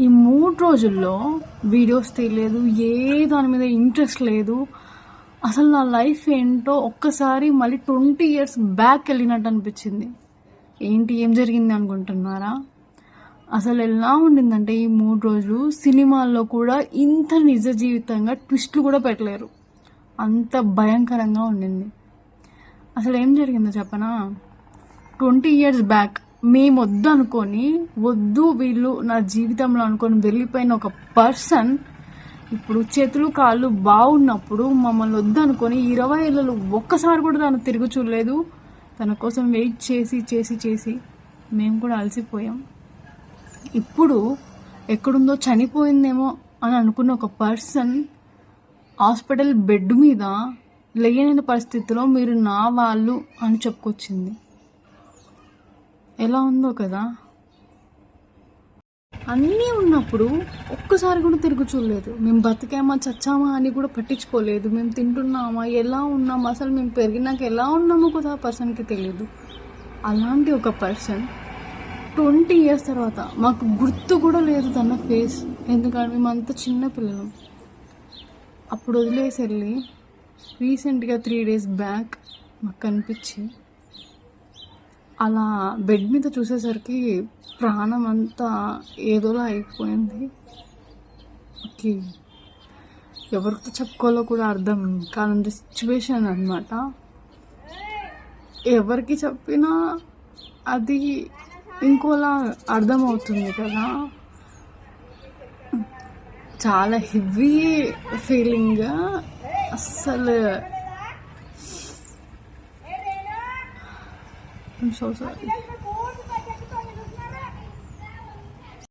ఈ 3 రోజుల్లో వీడియోస్ తీయలేదు, ఏ దాని మీద ఇంట్రెస్ట్ లేదు. అసలు నా లైఫ్ ఏంటో ఒక్కసారి మళ్ళీ 20 years బ్యాక్ వెళ్ళినట్టు అనిపించింది. ఏంటి ఏం జరిగింది అనుకుంటున్నారా? అసలు ఎలా ఉండిందంటే ఈ 3 రోజులు సినిమాల్లో కూడా ఇంత నిజ జీవితంగా ట్విస్ట్లు కూడా పెట్టలేరు, అంత భయంకరంగా ఉండింది. అసలు ఏం జరిగిందో చెప్పనా? 20 years బ్యాక్ మేము వద్దు అనుకొని, వద్దు వీళ్ళు నా జీవితంలో అనుకొని వెళ్ళిపోయిన ఒక పర్సన్ ఇప్పుడు చేతులు కాళ్ళు బాగున్నప్పుడు మమ్మల్ని వద్దు అనుకొని 20 ఏళ్ళలో ఒక్కసారి కూడా తను తిరిగి చూడలేదు. తన కోసం వెయిట్ చేసి చేసి చేసి మేము కూడా అలసిపోయాం. ఇప్పుడు ఎక్కడుందో చనిపోయిందేమో అని అనుకున్న ఒక పర్సన్ హాస్పిటల్ బెడ్ మీద లేని పరిస్థితిలో మీరు నా వాళ్ళు అని చెప్పుకొచ్చింది. ఎలా ఉందో కదా. అన్నీ ఉన్నప్పుడు ఒక్కసారి కూడా తిరిగి చూడలేదు. మేము బతికామా చచ్చామా అని కూడా పట్టించుకోలేదు. మేము తింటున్నామా, ఎలా ఉన్నామా, అసలు మేము పెరిగినాక ఎలా ఉన్నామో కూడా ఆ పర్సన్కి తెలియదు. అలాంటి ఒక పర్సన్ 20 years తర్వాత మాకు గుర్తు కూడా లేదు తన ఫేస్. ఎందుకంటే మేము అంత చిన్న పిల్లలు. అప్పుడు వదిలేసి వెళ్ళి రీసెంట్గా 3 days బ్యాక్ మాకు కనిపించి అలా బెడ్ మీద చూసేసరికి ప్రాణం అంతా ఏదోలా అయిపోయింది. ఓకే, ఎవరితో చెప్పుకోవాలో కూడా అర్థం కానంత సిచ్యువేషన్ అనమాట. ఎవరికి చెప్పినా అది ఇంకోలా అర్థమవుతుంది కదా. చాలా హెవీ ఫీలింగ్. అస్సలు I'm so sorry.